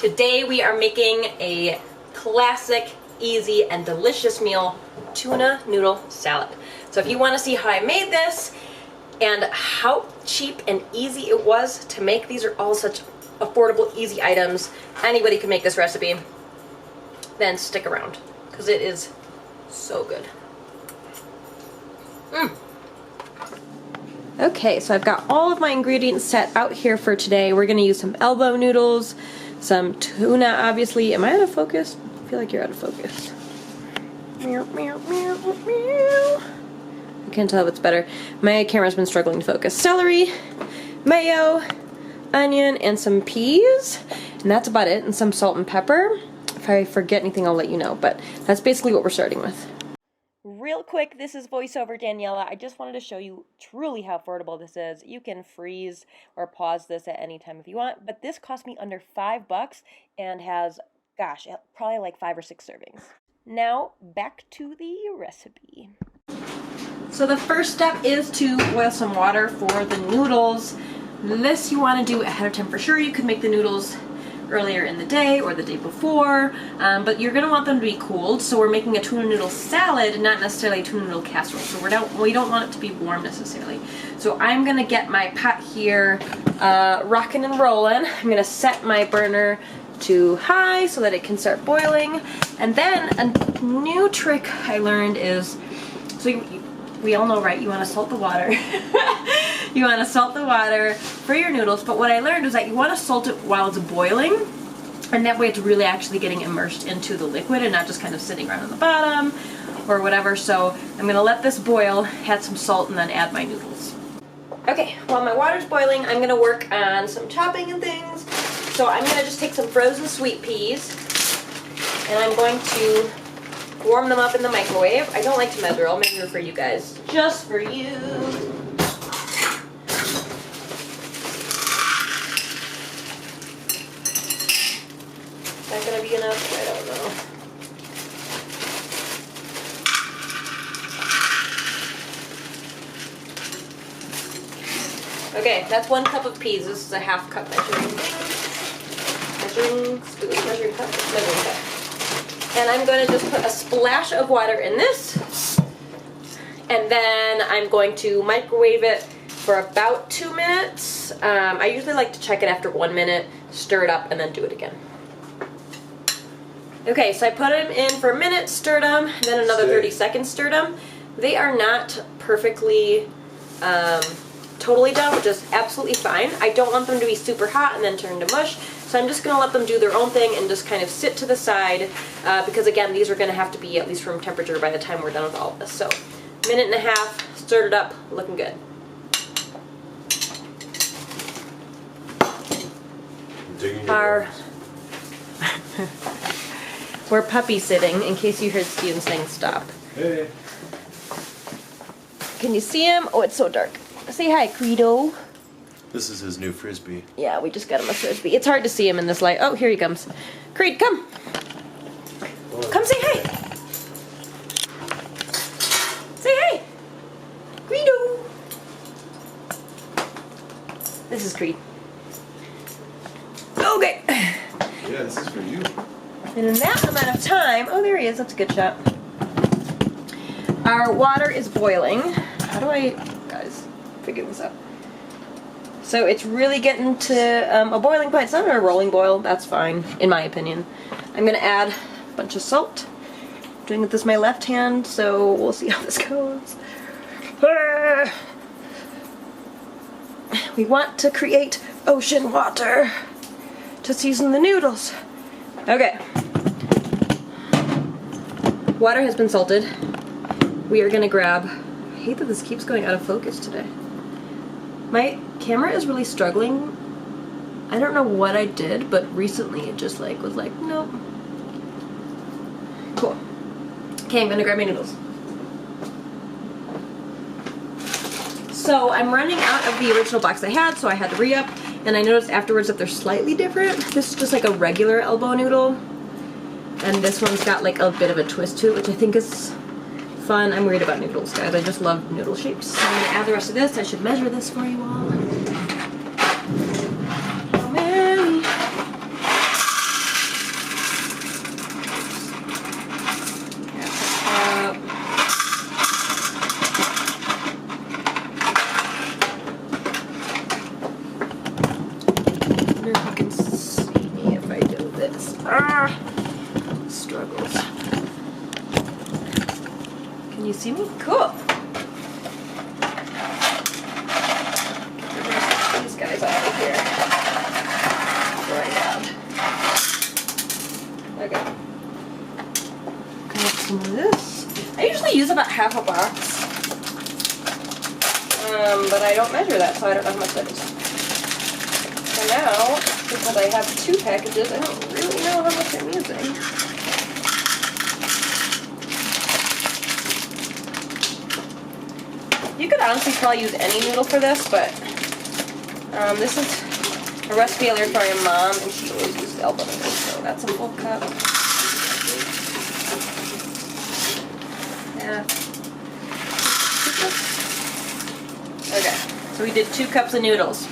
Today we are making a classic, easy, and delicious meal, tuna noodle salad. So if you want to see how I made this and how cheap and easy it was to make, these are all such affordable, easy items. Anybody can make this recipe. Then stick around because it is so good. Okay, so I've got all of my ingredients set out here for today. We're going to use some elbow noodles, some tuna, obviously. Am I out of focus? I feel like you're out of focus. Meow, meow, meow, meow. I can't tell if it's better. My camera's been struggling to focus. Celery, mayo, onion, and some peas. And that's about it. And some salt and pepper. If I forget anything, I'll let you know. But that's basically what we're starting with. Real quick, this is voiceover Daniela. I just wanted to show you truly how affordable this is. You can freeze or pause this at any time if you want, but this cost me under $5 and has, gosh, probably like 5 or 6 servings. Now, back to the recipe. So the first step is to boil some water for the noodles. This you want to do ahead of time for sure. You could make the noodles earlier in the day or the day before, but you're going to want them to be cooled. So we're making a tuna noodle salad, not necessarily a tuna noodle casserole. So we don't want it to be warm necessarily. So I'm going to get my pot here rocking and rolling. I'm going to set my burner to high so that it can start boiling. And then a new trick I learned is, so we all know, right, you want to salt the water. You want to salt the water for your noodles, but what I learned is that you want to salt it while it's boiling, and that way it's really actually getting immersed into the liquid and not just kind of sitting around on the bottom or whatever. So I'm going to let this boil, add some salt, and then add my noodles. Okay, while my water's boiling, I'm going to work on some chopping and things. So I'm going to just take some frozen sweet peas, and I'm going to warm them up in the microwave. I don't like to measure. I'll measure for you guys. Just for you. Is that going to be enough? I don't know. Okay, that's 1 cup of peas. This is a half cup measuring spoon, measuring cup. And I'm going to just put a splash of water in this, and then I'm going to microwave it for about 2 minutes. I usually like to check it after 1 minute, stir it up, and then do it again. Okay, so I put them in for a minute, stirred them, then another 30 seconds, stirred them. They are not perfectly totally done, which is absolutely fine. I don't want them to be super hot and then turn to mush. So I'm just going to let them do their own thing and just kind of sit to the side because, again, these are going to have to be at least room temperature by the time we're done with all of this. So, minute and a half, stirred it up, looking good. We're puppy sitting, in case you heard Steven saying stop. Hey. Can you see him? Oh, it's so dark. Say hi, Credo. This is his new frisbee. Yeah, we just got him a frisbee. It's hard to see him in this light. Oh, here he comes. Creed, come. Come say hi. Say hi. Credo. This is Creed. Okay. Yeah, this is for you. And in that amount of time, oh, there he is. That's a good shot. Our water is boiling. How do I, guys, figure this out? So it's really getting to a boiling point. It's not a rolling boil. That's fine, in my opinion. I'm going to add a bunch of salt. I'm doing it with this my left hand, so we'll see how this goes. We want to create ocean water to season the noodles. Okay. Water has been salted. We are going to grab... I hate that this keeps going out of focus today. My camera is really struggling. I don't know what I did, but recently it just was like, nope. Cool. Okay, I'm gonna grab my noodles. So I'm running out of the original box I had, so I had to re-up, and I noticed afterwards that they're slightly different. This is just like a regular elbow noodle, and this one's got like a bit of a twist to it, which I think is fun. I'm weird about noodles, guys. I just love noodle shapes. So I'm going to add the rest of this. I should measure this for you all. Oh, man. see me? Cool. Get these guys out of here. Right out. Okay. Grab some of this. I usually use about half a box. But I don't measure that, so I don't know how much that is. So now, because I have 2 packages, I don't really know how much I'm using. You could honestly probably use any noodle for this, but this is a recipe I learned from my mom, and she always uses elbow noodles, so that's a full cup. Yeah. Okay, so we did 2 cups of noodles.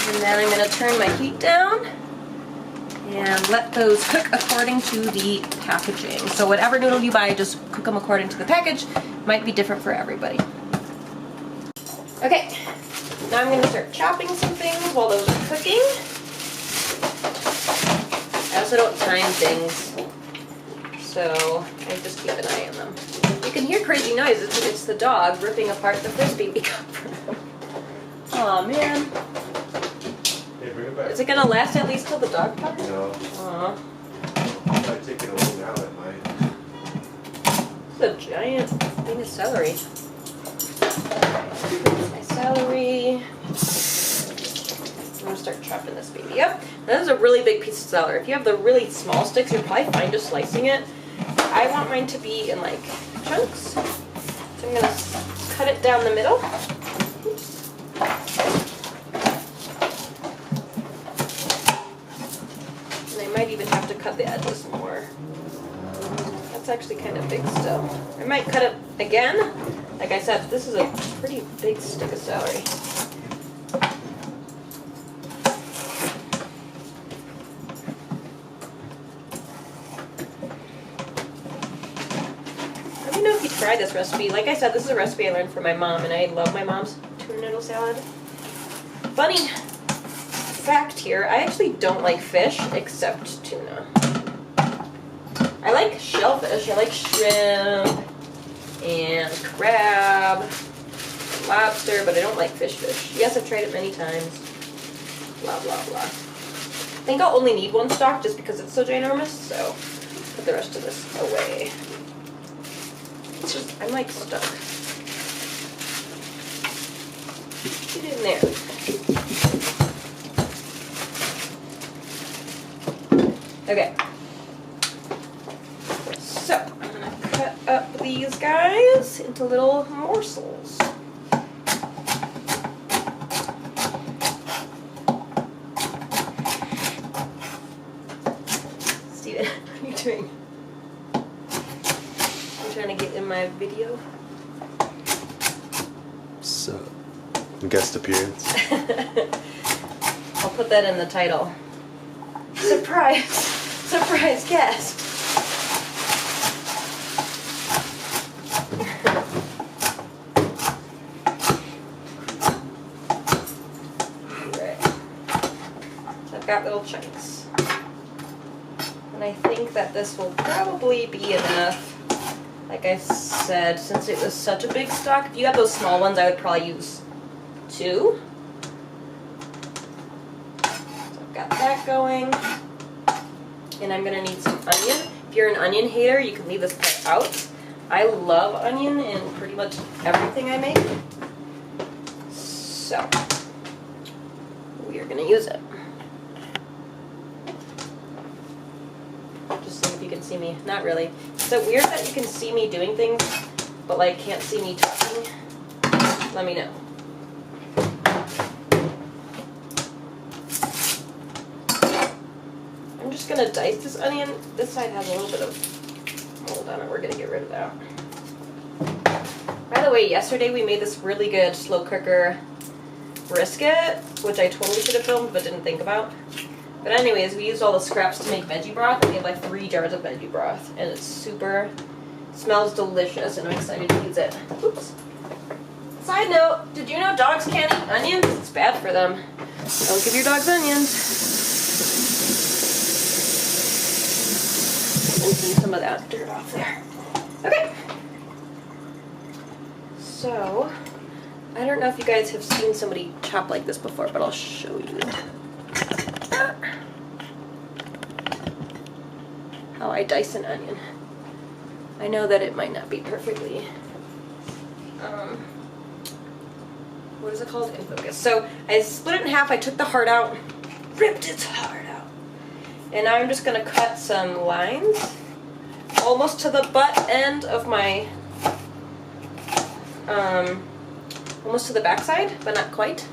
And then I'm going to turn my heat down and let those cook according to the packaging. So whatever noodle you buy, just cook them according to the package. Might be different for everybody. Okay, now I'm going to start chopping some things while those are cooking. I also don't time things, so I just keep an eye on them. You can hear crazy noises. It's the dog ripping apart the Frisbee we got for him. Aw, man. Hey, bring it back. Is it going to last at least till the dog comes? No. Aw. I might take it a little now, it might. This is a giant thing of celery. Here's my celery. I'm going to start chopping this baby up. Now, this is a really big piece of celery. If you have the really small sticks, you're probably fine just slicing it. I want mine to be in like chunks. So I'm going to cut it down the middle. Oops. And I might even have to cut the edges more. That's actually kind of big still. I might cut it again. Like I said, this is a pretty big stick of celery. Let me know if you try this recipe. Like I said, this is a recipe I learned from my mom, and I love my mom's tuna noodle salad. Funny fact here, I actually don't like fish except tuna. I like shellfish, I like shrimp and crab, and lobster, but I don't like fish. Yes, I've tried it many times. Blah, blah, blah. I think I'll only need 1 stalk just because it's so ginormous, so put the rest of this away. I'm like stuck. Get in there. Okay. So, I'm going to cut up these guys into little morsels. Steven, what are you doing? You trying to get in my video? So, guest appearance. I'll put that in the title. Surprise! Surprise guest! I've got little chunks. And I think that this will probably be enough. Like I said, since it was such a big stock, if you have those small ones, I would probably use 2. So I've got that going. And I'm going to need some onion. If you're an onion hater, you can leave this part out. I love onion in pretty much everything I make. So, we are going to use it. Just see if you can see me. Not really. Is it weird that you can see me doing things, but like can't see me talking? Let me know. I'm just going to dice this onion. This side has a little bit of mold on it. We're going to get rid of that. By the way, yesterday we made this really good slow cooker brisket, which I totally should have filmed but didn't think about. But anyways, we used all the scraps to make veggie broth, and we have like 3 jars of veggie broth, and it's super, smells delicious, and I'm excited to use it. Oops. Side note, did you know dogs can't eat onions? It's bad for them. Don't give your dogs onions. And see some of that dirt off there. Okay. So, I don't know if you guys have seen somebody chop like this before, but I'll show you how I dice an onion. I know that it might not be perfectly, what is it called? In focus. So I split it in half, I took the heart out, ripped its heart out. And now I'm just gonna cut some lines almost to the butt end of my, almost to the backside, but not quite.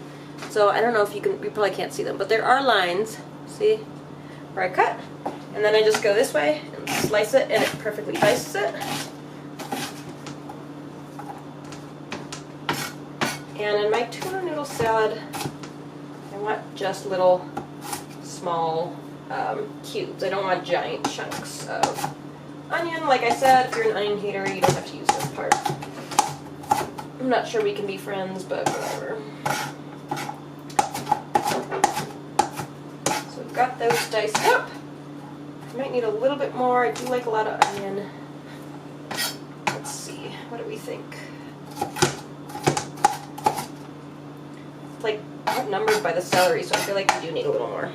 So I don't know if you probably can't see them, but there are lines, see, where I cut. And then I just go this way and slice it, and it perfectly dices it. And in my tuna noodle salad, I want just little small cubes. I don't want giant chunks of onion. Like I said, if you're an onion hater, you don't have to use this part. I'm not sure we can be friends, but whatever. So we've got those diced up. I might need a little bit more. I do like a lot of onion. Let's see. What do we think? It's like outnumbered by the celery, so I feel like we do need a little more.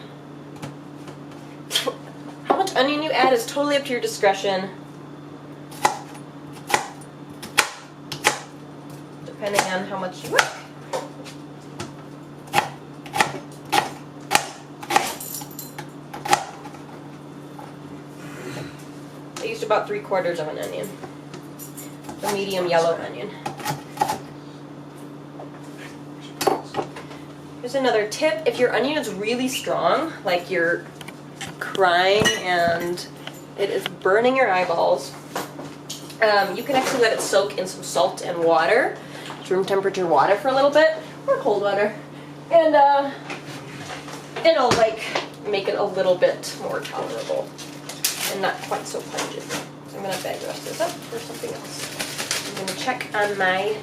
How much onion you add is totally up to your discretion, depending on how much you like. I used about 3/4 of an onion, a medium yellow onion. Here's another tip. If your onion is really strong, like you're crying and it is burning your eyeballs, you can actually let it soak in some salt and water, room temperature water, for a little bit, or cold water, and it'll like make it a little bit more tolerable and not quite so pungent. So I'm gonna bag the rest of this up for something else. I'm gonna check on my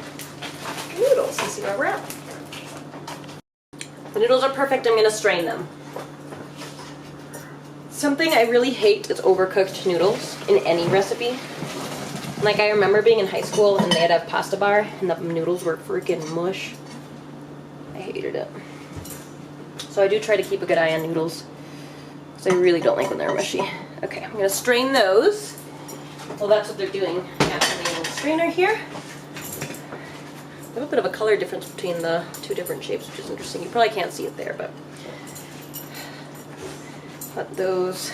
noodles and see where we're at. The noodles are perfect. I'm gonna strain them. Something I really hate is overcooked noodles in any recipe. Like, I remember being in high school and they had a pasta bar and the noodles were freaking mush. I hated it. So I do try to keep a good eye on noodles, because I really don't like when they're mushy. Okay, I'm gonna strain those. Well, that's what they're doing actually in the strainer here. There's a bit of a color difference between the two different shapes, which is interesting. You probably can't see it there, but let those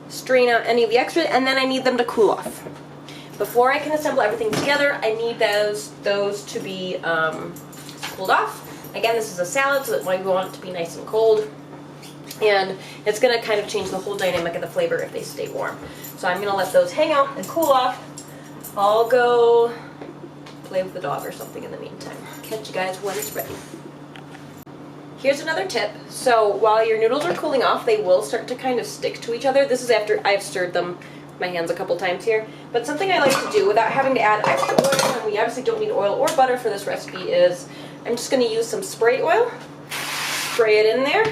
strain out any of the extra, and then I need them to cool off. Before I can assemble everything together, I need those to be cooled off. Again, this is a salad, so that's why we want it to be nice and cold. And it's going to kind of change the whole dynamic of the flavor if they stay warm. So I'm going to let those hang out and cool off. I'll go play with the dog or something in the meantime. Catch you guys when it's ready. Here's another tip. So while your noodles are cooling off, they will start to kind of stick to each other. This is after I've stirred them with my hands a couple times here. But something I like to do without having to add extra oil, and we obviously don't need oil or butter for this recipe, is I'm just going to use some spray oil, spray it in there,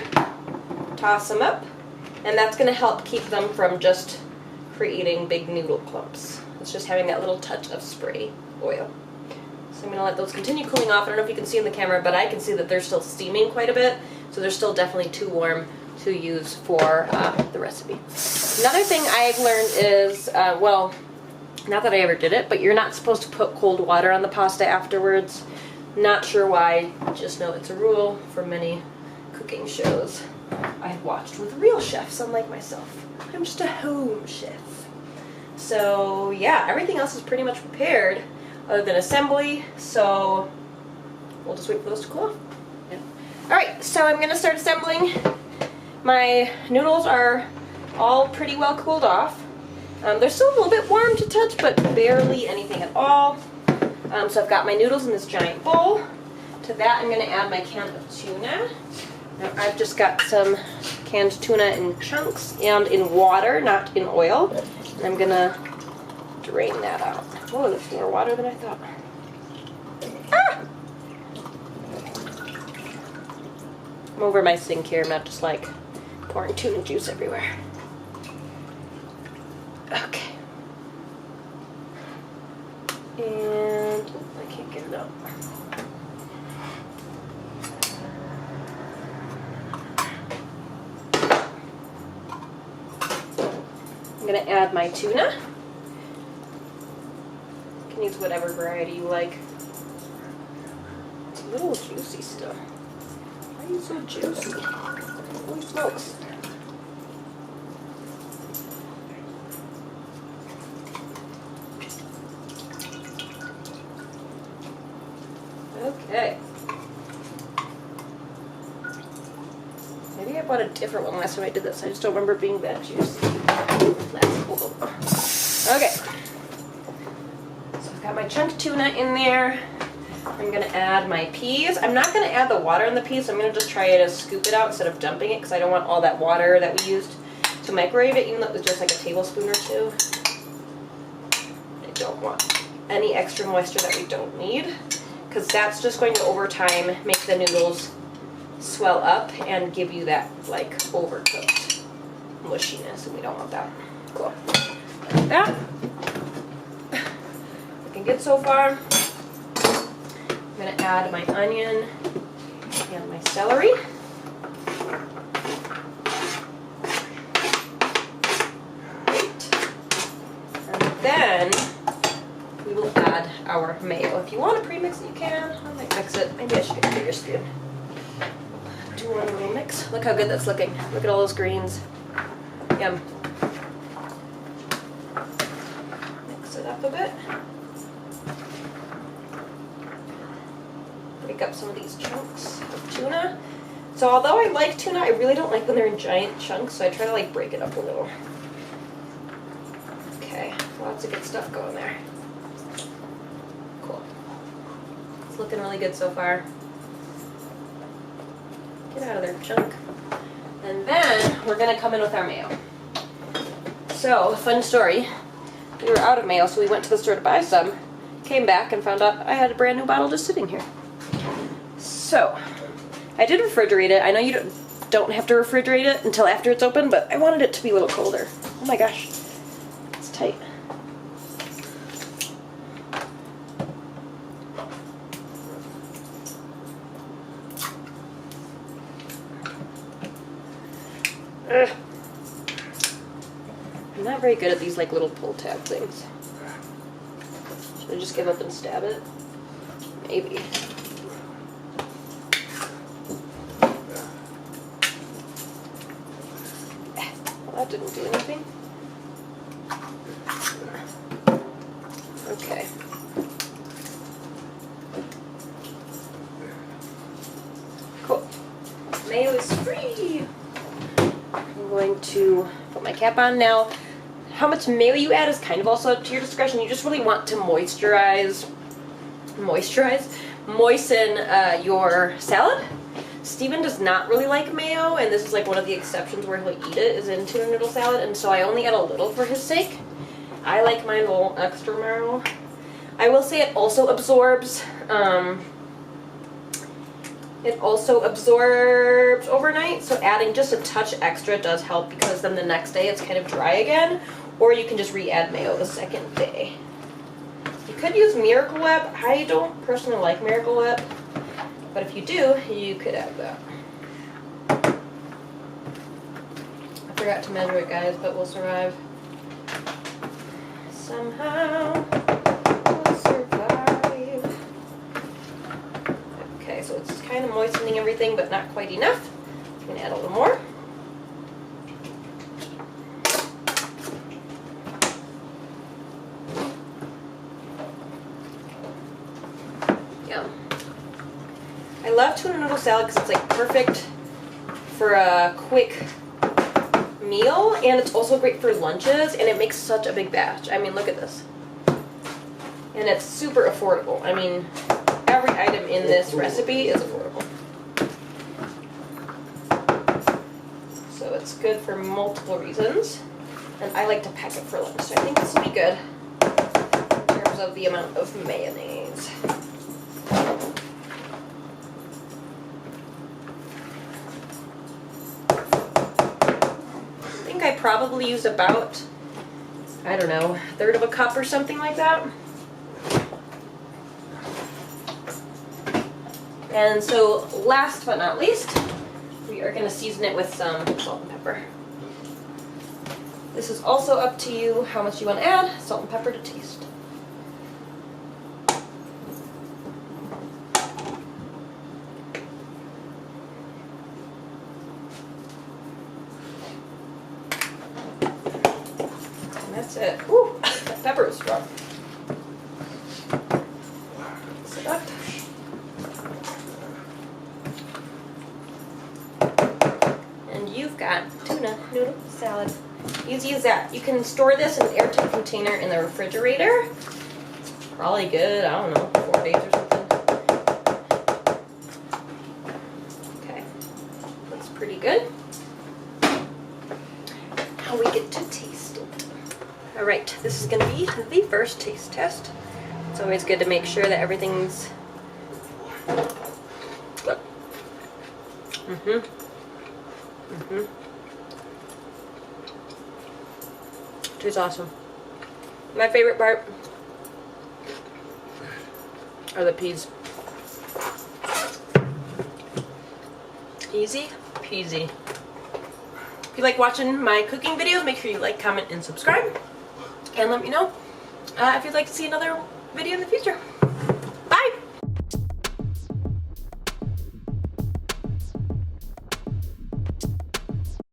toss them up, and that's going to help keep them from just creating big noodle clumps. It's just having that little touch of spray oil. So I'm going to let those continue cooling off. I don't know if you can see in the camera, but I can see that they're still steaming quite a bit, so they're still definitely too warm to use for the recipe. Another thing I've learned is, well, not that I ever did it, but you're not supposed to put cold water on the pasta afterwards. Not sure why, just know it's a rule for many cooking shows I've watched with real chefs, unlike myself. I'm just a home chef. So yeah, everything else is pretty much prepared other than assembly, so we'll just wait for those to cool off. Yeah. Alright, so I'm going to start assembling. My noodles are all pretty well cooled off. They're still a little bit warm to touch, but barely anything at all. So I've got my noodles in this giant bowl. To that I'm going to add my can of tuna. Now I've just got some canned tuna in chunks and in water, not in oil. And I'm going to drain that out. Oh, there's more water than I thought. Ah! I'm over my sink here. I'm not just like pouring tuna juice everywhere. Okay. I'm going to add my tuna. You can use whatever variety you like. It's a little juicy still. Why are you so juicy? Holy smokes. Okay. Maybe I bought a different one last time I did this. I just don't remember it being that juicy. Okay. So I've got my chunk tuna in there. I'm going to add my peas. I'm not going to add the water in the peas, so I'm going to just try to scoop it out instead of dumping it because I don't want all that water that we used to microwave it, even though it was just like a tablespoon or two. I don't want any extra moisture that we don't need because that's just going to, over time, make the noodles swell up and give you that, like, overcooked mushiness, and we don't want that. Cool. Like that. Looking good so far. I'm going to add my onion and my celery. Great. And then we will add our mayo. If you want to pre-mix it, you can. I might mix it. Maybe I should get a bigger spoon. Do one little mix. Look how good that's looking. Look at all those greens. Yum. Mix it up a bit. Break up some of these chunks of tuna. So although I like tuna, I really don't like when they're in giant chunks, so I try to like break it up a little. Okay, lots of good stuff going there. Cool. It's looking really good so far. Get out of there, chunk. And then we're gonna come in with our mayo. So, fun story. We were out of mayo, so we went to the store to buy some. Came back and found out I had a brand new bottle just sitting here. So, I did refrigerate it. I know you don't have to refrigerate it until after it's open, but I wanted it to be a little colder. Oh my gosh, it's tight. Ugh. I'm not very good at these like little pull tab things. Should I just give up and stab it? Maybe. Well, that didn't do anything. Okay. Cool. Mayo is free. I'm going to put my cap on now. How much mayo you add is kind of also up to your discretion. You just really want to moisten your salad. Steven does not really like mayo, and this is like one of the exceptions where he'll eat it, is in tuna noodle salad, and so I only add a little for his sake. I like mine a little extra mayo. I will say it also absorbs overnight, so adding just a touch extra does help because then the next day it's kind of dry again, or you can just re-add mayo the second day. You could use Miracle Whip. I don't personally like Miracle Whip, but if you do, you could add that. I forgot to measure it, guys, but we'll survive. Somehow we'll survive. Okay, so it's kind of moistening everything, but not quite enough. I'm going to add a little more. Yum. I love tuna noodle salad because it's like perfect for a quick meal, and it's also great for lunches, and it makes such a big batch. I mean, look at this. And it's super affordable. I mean, every item in this recipe is affordable. So it's good for multiple reasons. And I like to pack it for lunch, so I think this will be good in terms of the amount of mayonnaise. I think I probably used about, I don't know, a third of a cup or something like that. And so, last but not least, we are going to season it with some salt and pepper. This is also up to you how much you want to add. Salt and pepper to taste. And that's it. Ooh, that pepper is strong. Mix it up. And you've got tuna noodle salad. Use that. You can store this in an airtight container in the refrigerator. It's probably good, I don't know, 4 days or something. Okay, looks pretty good. Now we get to taste it. Alright, this is going to be the first taste test. It's always good to make sure that everything's good. Tastes awesome. My favorite part are the peas. Easy peasy. If you like watching my cooking videos, make sure you like, comment, and subscribe. And let me know if you'd like to see another video in the future.